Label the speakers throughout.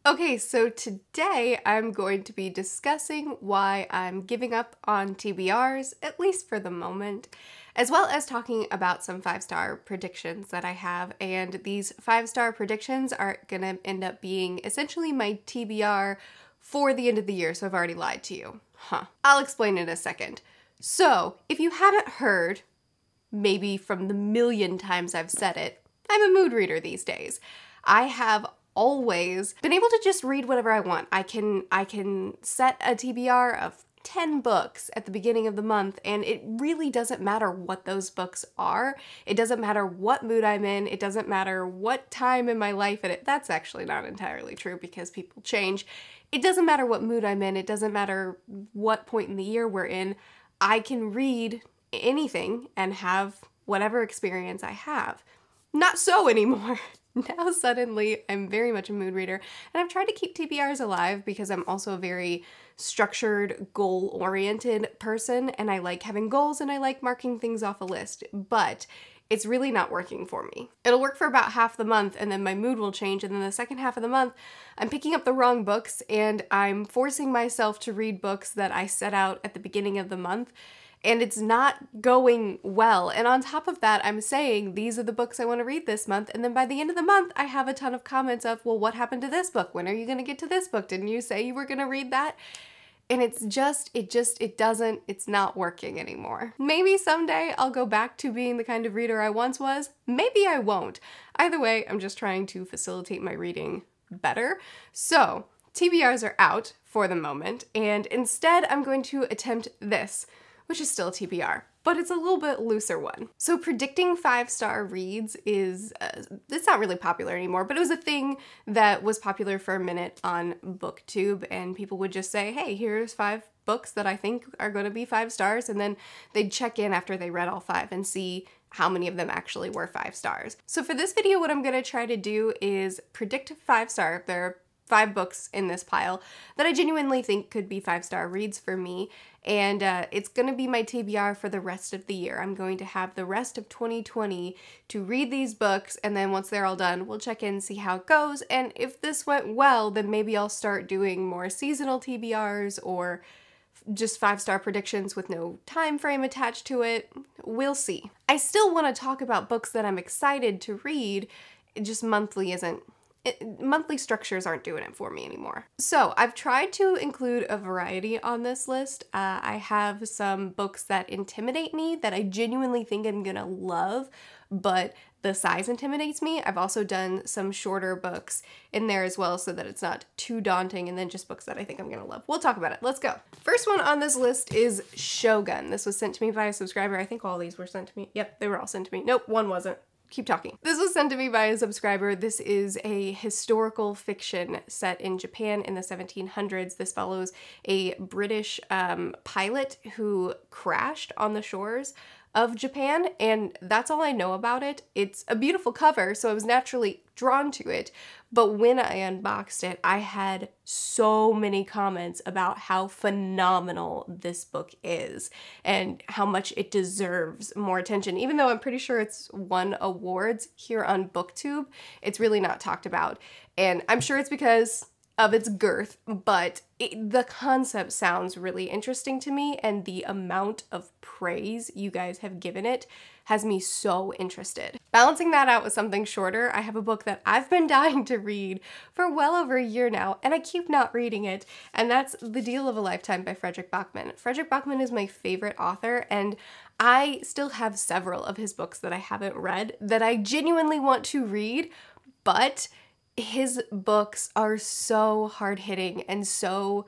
Speaker 1: Okay, so today I'm going to be discussing why I'm giving up on TBRs, at least for the moment, as well as talking about some 5-star predictions that I have. And these 5-star predictions are gonna end up being essentially my TBR for the end of the year, so I've already lied to you. I'll explain in a second. So, if you haven't heard, maybe from the million times I've said it, I'm a mood reader these days. I have always been able to just read whatever I want. I can set a TBR of 10 books at the beginning of the month, and it really doesn't matter what those books are. It doesn't matter what mood I'm in. It doesn't matter what time in my life that's actually not entirely true because people change. It doesn't matter what mood I'm in. It doesn't matter what point in the year we're in. I can read anything and have whatever experience I have. Not so anymore. Now suddenly I'm very much a mood reader, and I've tried to keep TBRs alive because I'm also a very structured, goal-oriented person, and I like having goals and I like marking things off a list, but it's really not working for me. It'll work for about half the month and then my mood will change, and then the second half of the month I'm picking up the wrong books and I'm forcing myself to read books that I set out at the beginning of the month, and it's not going well. And on top of that, I'm saying these are the books I want to read this month, and then by the end of the month I have a ton of comments of, well, what happened to this book? When are you going to get to this book? Didn't you say you were going to read that? And it's not working anymore. Maybe someday I'll go back to being the kind of reader I once was. Maybe I won't. Either way, I'm just trying to facilitate my reading better. So TBRs are out for the moment, and instead I'm going to attempt this, which is still a TBR, but it's a little bit looser one. So predicting 5-star reads is, it's not really popular anymore, but it was a thing that was popular for a minute on BookTube, and people would just say, hey, here's 5 books that I think are gonna be 5 stars, and then they'd check in after they read all 5 and see how many of them actually were 5 stars. So for this video, what I'm gonna try to do is predict 5-star. There are 5 books in this pile that I genuinely think could be 5-star reads for me, and it's gonna be my TBR for the rest of the year. I'm going to have the rest of 2020 to read these books, and then once they're all done, we'll check in and see how it goes, and if this went well, then maybe I'll start doing more seasonal TBRs or just 5-star predictions with no time frame attached to it. We'll see. I still want to talk about books that I'm excited to read, just monthly structures aren't doing it for me anymore. So I've tried to include a variety on this list. I have some books that intimidate me that I genuinely think I'm gonna love, but the size intimidates me. I've also done some shorter books in there as well so that it's not too daunting, and then just books that I think I'm gonna love. We'll talk about it. Let's go. First one on this list is Shogun. This was sent to me by a subscriber. I think all these were sent to me. Yep, they were all sent to me. Nope, one wasn't. Keep talking. This was sent to me by a subscriber. This is a historical fiction set in Japan in the 1700s. This follows a British pilot who crashed on the shores of Japan, and that's all I know about it. It's a beautiful cover, so I was naturally drawn to it, but when I unboxed it, I had so many comments about how phenomenal this book is and how much it deserves more attention. Even though I'm pretty sure it's won awards here on BookTube, it's really not talked about, and I'm sure it's because of its girth, but the concept sounds really interesting to me, and the amount of praise you guys have given it has me so interested. Balancing that out with something shorter, I have a book that I've been dying to read for well over a year now, and I keep not reading it, and that's The Deal of a Lifetime by Frederick Backman. Frederick Backman is my favorite author, and I still have several of his books that I haven't read that I genuinely want to read, but his books are so hard-hitting and so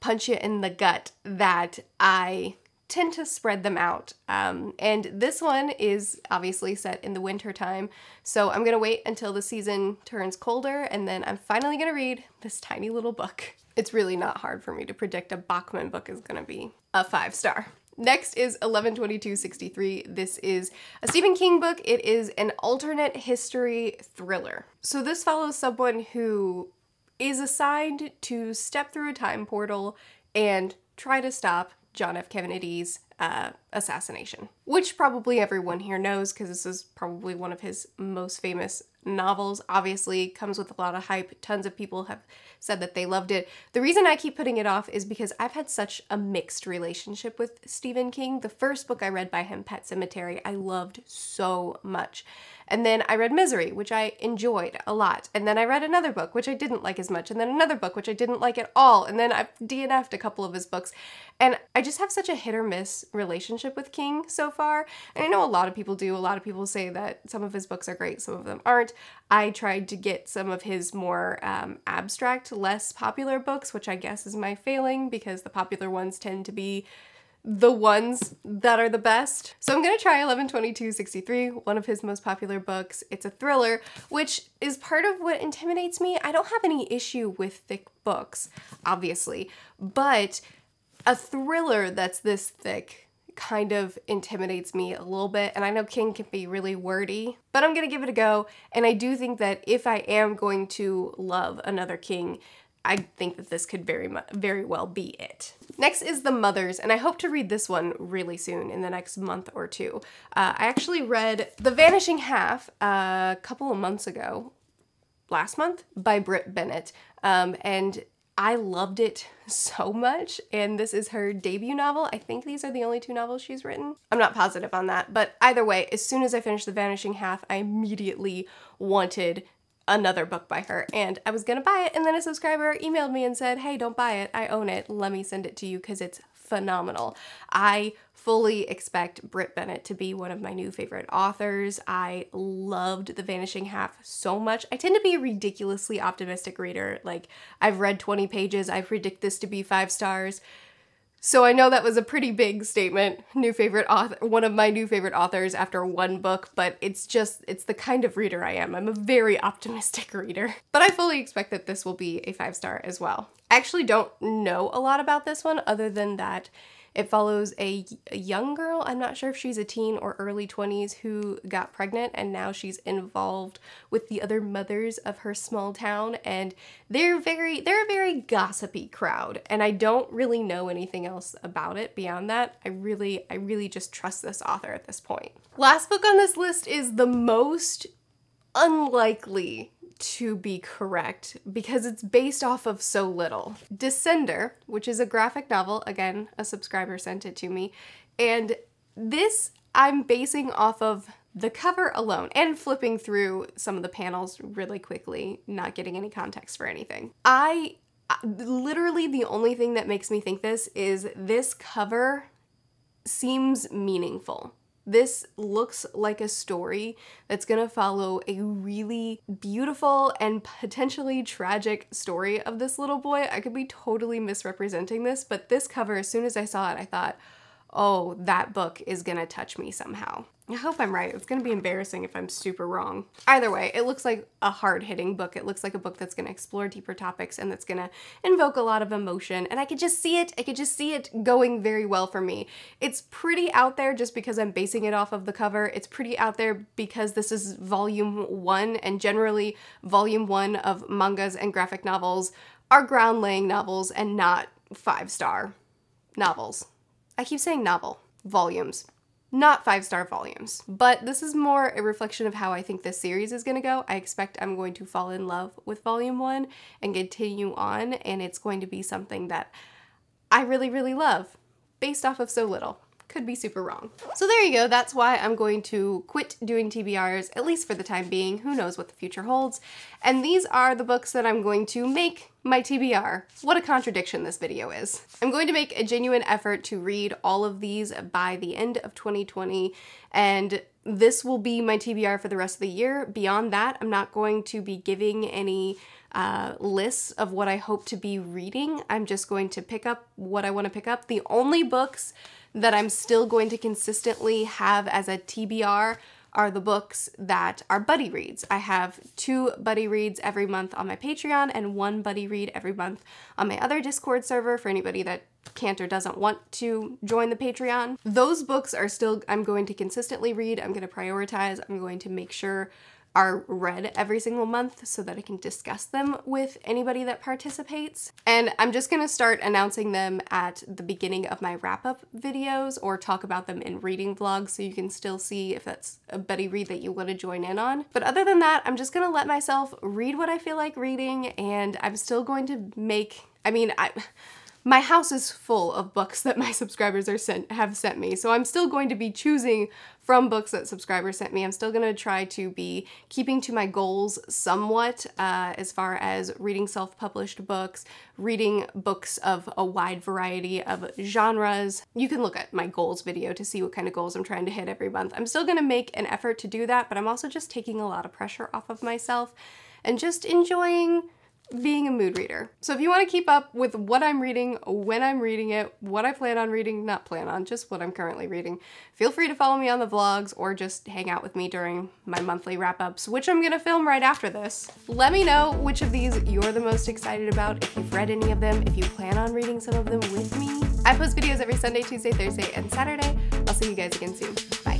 Speaker 1: punch you in the gut that I tend to spread them out. And this one is obviously set in the winter time, so I'm gonna wait until the season turns colder, and then I'm finally gonna read this tiny little book. It's really not hard for me to predict a Bachman book is gonna be a 5-star. Next is 11/22/63. This is a Stephen King book. It is an alternate history thriller. So this follows someone who is assigned to step through a time portal and try to stop John F. Kennedy's assassination, which probably everyone here knows because this is probably one of his most famous novels. Obviously, comes with a lot of hype. Tons of people have said that they loved it. The reason I keep putting it off is because I've had such a mixed relationship with Stephen King. The first book I read by him, Pet Sematary, I loved so much. And then I read Misery, which I enjoyed a lot. And then I read another book, which I didn't like as much. And then another book, which I didn't like at all. And then I've DNF'd a couple of his books. And I just have such a hit or miss relationship with King so far. And I know a lot of people do. A lot of people say that some of his books are great, some of them aren't. I tried to get some of his more abstract, less popular books, which I guess is my failing because the popular ones tend to be the ones that are the best. So I'm gonna try 11/22/63, one of his most popular books. It's a thriller, which is part of what intimidates me. I don't have any issue with thick books, obviously, but a thriller that's this thick kind of intimidates me a little bit, and I know King can be really wordy, but I'm gonna give it a go, and I do think that if I am going to love another King, I think that this could very well be it. Next is The Mothers, and I hope to read this one really soon, in the next month or two. I actually read The Vanishing Half a couple of months ago, last month, by Britt Bennett, and I loved it so much, and this is her debut novel. I think these are the only 2 novels she's written. I'm not positive on that, but either way, as soon as I finished The Vanishing Half, I immediately wanted another book by her, and I was gonna buy it, and then a subscriber emailed me and said, hey, don't buy it, I own it, let me send it to you because it's phenomenal. I fully expect Britt Bennett to be one of my new favorite authors. I loved The Vanishing Half so much. I tend to be a ridiculously optimistic reader. Like, I've read 20 pages, I predict this to be 5 stars. So I know that was a pretty big statement, new favorite author, one of my new favorite authors after one book, but it's the kind of reader I am. I'm a very optimistic reader. But I fully expect that this will be a 5-star as well. I actually don't know a lot about this one other than that it follows a young girl, I'm not sure if she's a teen or early 20s, who got pregnant, and now she's involved with the other mothers of her small town, and they're a very gossipy crowd, and I don't really know anything else about it beyond that. I really just trust this author at this point. Last book on this list is the most unlikely to be correct because it's based off of so little. Descender, which is a graphic novel, again, a subscriber sent it to me, and this I'm basing off of the cover alone and flipping through some of the panels really quickly, not getting any context for anything. Literally the only thing that makes me think this is this cover seems meaningful. This looks like a story that's gonna follow a really beautiful and potentially tragic story of this little boy. I could be totally misrepresenting this, but this cover, as soon as I saw it, I thought, oh, that book is gonna touch me somehow. I hope I'm right. It's gonna be embarrassing if I'm super wrong. Either way, it looks like a hard-hitting book. It looks like a book that's gonna explore deeper topics and that's gonna invoke a lot of emotion, and I could just see it. I could just see it going very well for me. It's pretty out there just because I'm basing it off of the cover. It's pretty out there because this is volume 1, and generally volume 1 of mangas and graphic novels are ground-laying novels and not 5-star novels. I keep saying novel, volumes, not 5-star volumes. But this is more a reflection of how I think this series is gonna go. I expect I'm going to fall in love with volume 1 and continue on, and it's going to be something that I really love, based off of so little. Could be super wrong. So there you go, that's why I'm going to quit doing TBRs, at least for the time being. Who knows what the future holds. And these are the books that I'm going to make my TBR. What a contradiction this video is. I'm going to make a genuine effort to read all of these by the end of 2020, and this will be my TBR for the rest of the year. Beyond that, I'm not going to be giving any lists of what I hope to be reading. I'm just going to pick up what I want to pick up. The only books that I'm still going to consistently have as a TBR are the books that are buddy reads. I have 2 buddy reads every month on my Patreon and 1 buddy read every month on my other Discord server for anybody that can't or doesn't want to join the Patreon. Those books are still, I'm going to consistently read, I'm going to prioritize, I'm going to make sure are read every single month so that I can discuss them with anybody that participates. And I'm just gonna start announcing them at the beginning of my wrap-up videos or talk about them in reading vlogs so you can still see if that's a buddy read that you want to join in on. But other than that, I'm just gonna let myself read what I feel like reading, and I'm still going to make, my house is full of books that my subscribers have sent me, so I'm still going to be choosing from books that subscribers sent me. I'm still gonna try to be keeping to my goals somewhat as far as reading self-published books, reading books of a wide variety of genres. You can look at my goals video to see what kind of goals I'm trying to hit every month. I'm still gonna make an effort to do that, but I'm also just taking a lot of pressure off of myself and just enjoying being a mood reader. So if you want to keep up with what I'm reading, when I'm reading it, what I plan on reading, not plan on, just what I'm currently reading, feel free to follow me on the vlogs or just hang out with me during my monthly wrap-ups, which I'm gonna film right after this. Let me know which of these you're the most excited about, if you've read any of them, if you plan on reading some of them with me. I post videos every Sunday, Tuesday, Thursday, and Saturday. I'll see you guys again soon. Bye.